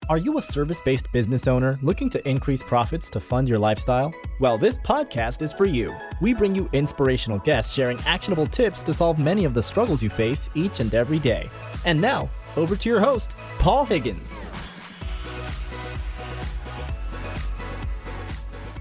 Are you a service-based business owner looking to increase profits to fund your lifestyle? Well, this podcast is for you. We bring you inspirational guests sharing actionable tips to solve many of the struggles you face each and every day. And now, over to your host, Paul Higgins.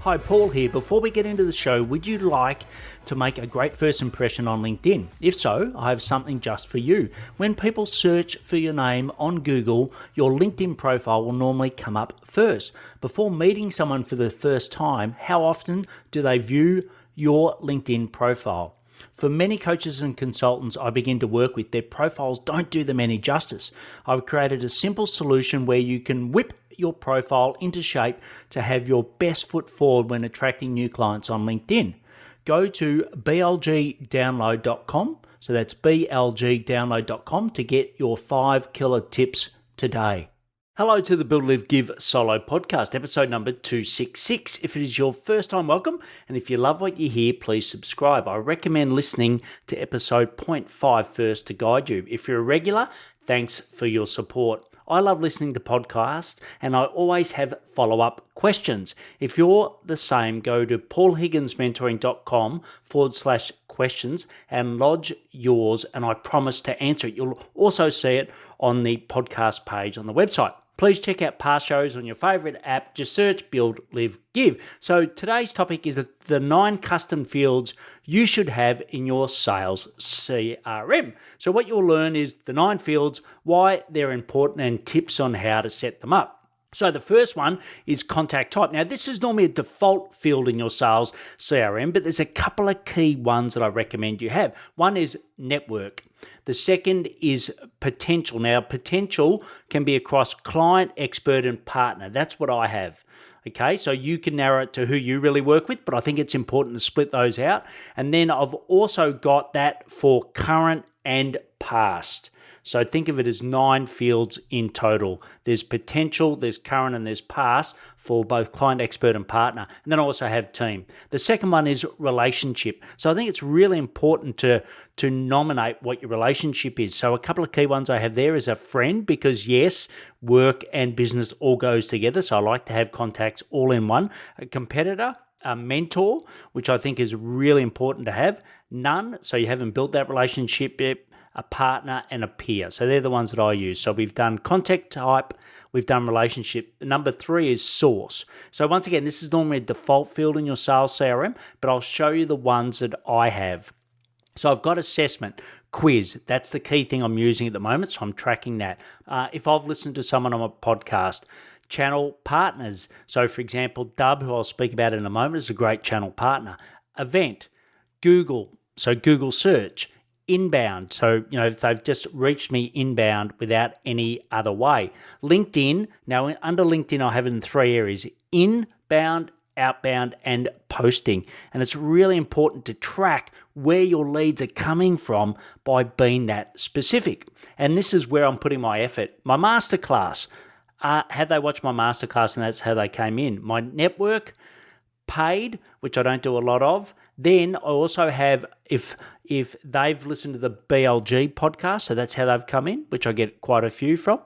Hi, Paul here. Before we get into the show, would you like to make a great first impression on LinkedIn? If so, I have something just for you. When people search for your name on Google, your LinkedIn profile will normally come up first. Before meeting someone for the first time, how often do they view your LinkedIn profile? For many coaches and consultants I begin to work with, their profiles don't do them any justice. I've created a simple solution where you can whip your profile into shape to have your best foot forward when attracting new clients on LinkedIn. Go to blgdownload.com, so that's blgdownload.com to get your 5 killer tips today. Hello to the Build, Live, Give Solo Podcast, episode number 266. If it is your first time, welcome. And if you love what you hear, please subscribe. I recommend listening to episode 0.5 first to guide you. If you're a regular, thanks for your support. I love listening to podcasts and I always have follow-up questions. If you're the same, go to paulhigginsmentoring.com/questions and lodge yours and I promise to answer it. You'll also see it on the podcast page on the website. Please check out past shows on your favorite app. Just search Build, Live, Give. So today's topic is the 9 custom fields you should have in your sales CRM. So what you'll learn is the 9 fields, why they're important, and tips on how to set them up. So the first one is contact type. Now, this is normally a default field in your sales CRM, but there's a couple of key ones that I recommend you have. One is network. The second is potential. Now, potential can be across client, expert, and partner. That's what I have. Okay, so you can narrow it to who you really work with, but I think it's important to split those out. And then I've also got that for current and past. So think of it as 9 fields in total. There's potential, there's current, and there's past for both client, expert, and partner. And then I also have team. The second one is relationship. So I think it's really important to nominate what your relationship is. So a couple of key ones I have there is a friend, because yes, work and business all goes together. So I like to have contacts all in one. A competitor, a mentor, which I think is really important to have. None, so you haven't built that relationship yet. A partner, and a peer. So they're the ones that I use. So we've done contact type, we've done relationship. Number 3 is source. So once again, this is normally a default field in your sales CRM, but I'll show you the ones that I have. So I've got assessment, quiz. That's the key thing I'm using at the moment, so I'm tracking that. If I've listened to someone on a podcast, channel partners. So for example, Dub, who I'll speak about in a moment, is a great channel partner. Event, Google. So Google search. Inbound, so if they've just reached me inbound without any other way. LinkedIn, now under LinkedIn I have it in 3 areas: inbound, outbound, and posting. And it's really important to track where your leads are coming from by being that specific. And this is where I'm putting my effort. My masterclass, have they watched my masterclass and that's how they came in? My network, paid, which I don't do a lot of. Then I also have, if they've listened to the BLG podcast, so that's how they've come in, which I get quite a few from,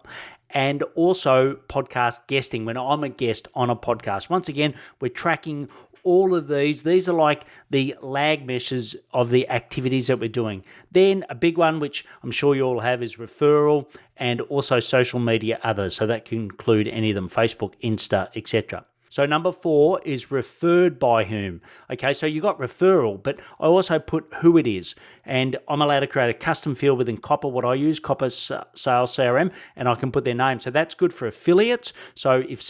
and also podcast guesting when I'm a guest on a podcast. Once again, we're tracking all of these. These are like the lag meshes of the activities that we're doing. Then a big one, which I'm sure you all have, is referral and also social media others. So that can include any of them, Facebook, Insta, etc. So number 4 is referred by whom. Okay, so you got referral, but I also put who it is. And I'm allowed to create a custom field within Copper, what I use, Copper Sales CRM, and I can put their name. So that's good for affiliates. So if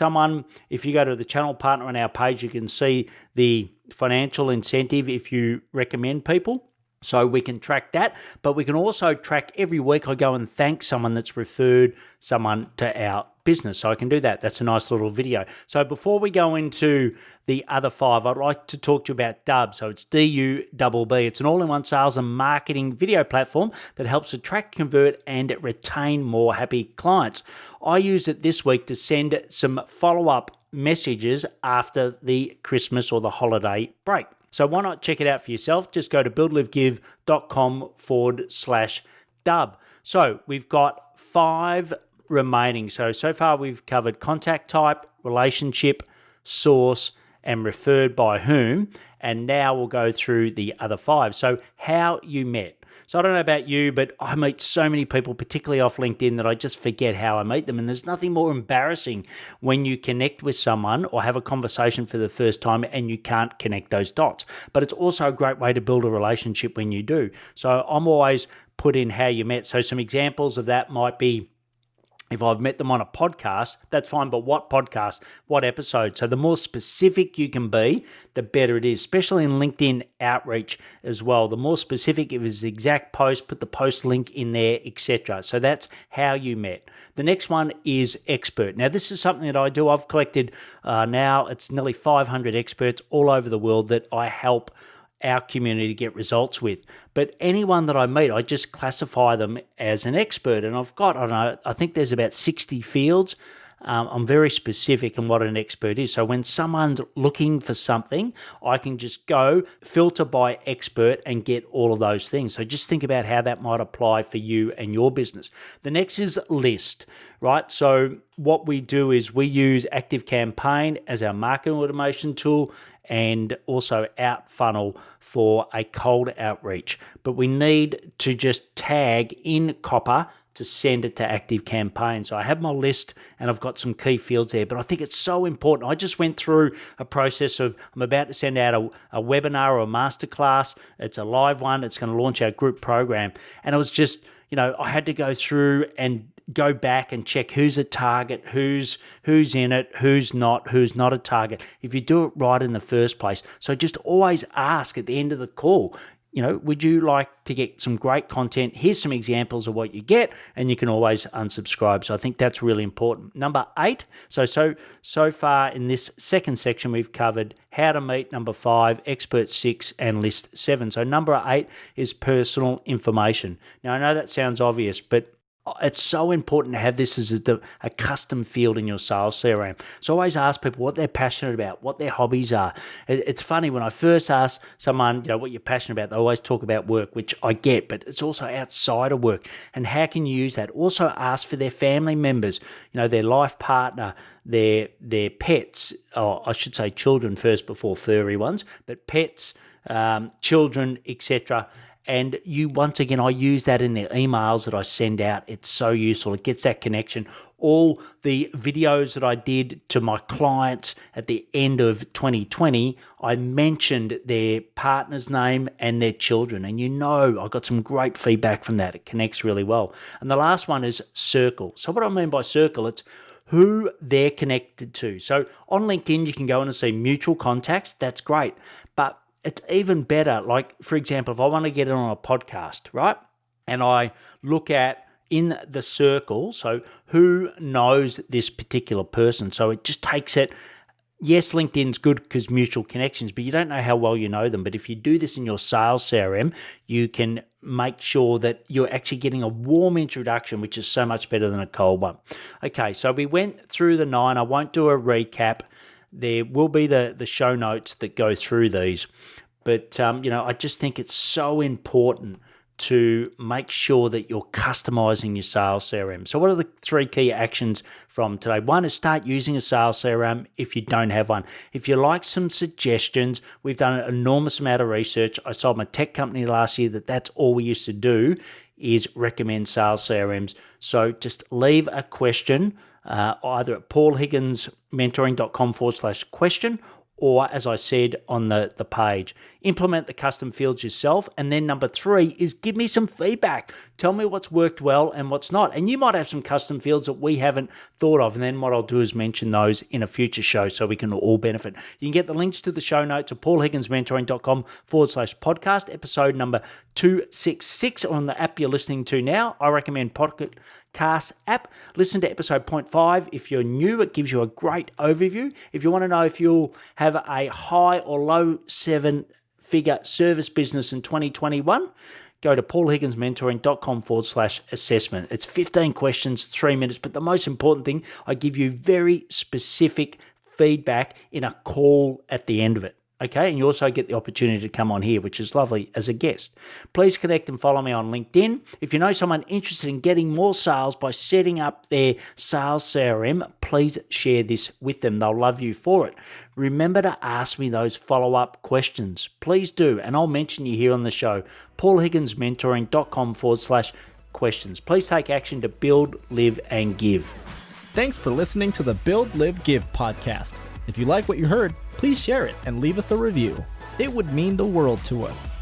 you go to the channel partner on our page, you can see the financial incentive if you recommend people. So we can track that, but we can also track every week I go and thank someone that's referred someone to our business. So I can do that. That's a nice little video. So before we go into the other 5, I'd like to talk to you about Dub. So it's DUBB. It's an all-in-one sales and marketing video platform that helps attract, convert, and retain more happy clients. I used it this week to send some follow-up messages after the Christmas or the holiday break. So why not check it out for yourself? Just go to buildlivegive.com/dub. So we've got 5 remaining. So far we've covered contact type, relationship, source, and referred by whom. And now we'll go through the other 5. So how you met. So I don't know about you, but I meet so many people, particularly off LinkedIn, that I just forget how I meet them. And there's nothing more embarrassing when you connect with someone or have a conversation for the first time and you can't connect those dots. But it's also a great way to build a relationship when you do. So I'm always put in how you met. So some examples of that might be, if I've met them on a podcast, that's fine, but what podcast, what episode? So the more specific you can be, the better it is, especially in LinkedIn outreach as well. The more specific, if it's the exact post, put the post link in there, etc. So that's how you met. The next one is expert. Now, this is something that I do. I've collected now, it's nearly 500 experts all over the world that I help our community to get results with. But anyone that I meet, I just classify them as an expert. And I've got, I think there's about 60 fields. I'm very specific in what an expert is. So when someone's looking for something, I can just go filter by expert and get all of those things. So just think about how that might apply for you and your business. The next is list, right? So what we do is we use ActiveCampaign as our marketing automation tool, and also Outfunnel for a cold outreach. But we need to just tag in copper to send it to ActiveCampaign. So I have my list and I've got some key fields there, but I think it's so important. I just went through a process of, I'm about to send out a webinar or a masterclass. It's a live one. It's going to launch our group program. And it was just, I had to go through and go back and check who's a target, who's in it, who's not a target, if you do it right in the first place. So just always ask at the end of the call, would you like to get some great content? Here's some examples of what you get, and you can always unsubscribe. So I think that's really important. Number 8, so far in this second section, we've covered how to meet, number 5, expert 6, and list 7. So number 8 is personal information. Now, I know that sounds obvious, but it's so important to have this as a custom field in your sales CRM. So always ask people what they're passionate about, what their hobbies are. It's funny, when I first ask someone, what you're passionate about, they always talk about work, which I get, but it's also outside of work. And how can you use that? Also ask for their family members, their life partner, their pets, or I should say children first before furry ones, but pets, children, etc. And once again, I use that in the emails that I send out. It's so useful. It gets that connection. All the videos that I did to my clients at the end of 2020, I mentioned their partner's name and their children. And I got some great feedback from that. It connects really well. And the last one is circle. So what I mean by circle, it's who they're connected to. So on LinkedIn, you can go in and see mutual contacts. That's great. But it's even better. Like, for example, if I want to get it on a podcast, right? And I look at in the circle, so who knows this particular person? So it just takes it. Yes, LinkedIn's good because mutual connections, but you don't know how well you know them. But if you do this in your sales CRM, you can make sure that you're actually getting a warm introduction, which is so much better than a cold one. Okay, so we went through the 9. I won't do a recap. There will be the show notes that go through these. But, I just think it's so important to make sure that you're customizing your sales CRM. So what are the 3 key actions from today? 1 is start using a sales CRM if you don't have one. If you like some suggestions, we've done an enormous amount of research. I sold my tech company last year that's all we used to do is recommend sales CRMs. So just leave a question either at paulhigginsmentoring.com/question, or as I said on the page. Implement the custom fields yourself. And then number 3 is give me some feedback. Tell me what's worked well and what's not. And you might have some custom fields that we haven't thought of. And then what I'll do is mention those in a future show so we can all benefit. You can get the links to the show notes at paulhigginsmentoring.com/podcast, episode number 266 on the app you're listening to now. I recommend Podcast app. Listen to episode 0.5. If you're new, it gives you a great overview. If you want to know if you'll have a high or low 7-figure service business in 2021, go to paulhigginsmentoring.com/assessment. It's 15 questions, 3 minutes, but the most important thing, I give you very specific feedback in a call at the end of it. Okay, and you also get the opportunity to come on here, which is lovely, as a guest. Please connect and follow me on LinkedIn. If you know someone interested in getting more sales by setting up their sales CRM, please share this with them. They'll love you for it. Remember to ask me those follow-up questions. Please do, and I'll mention you here on the show. paulhigginsmentoring.com/questions. Please take action to build, live, and give. Thanks for listening to the Build, Live, Give podcast. If you like what you heard, please share it and leave us a review. It would mean the world to us.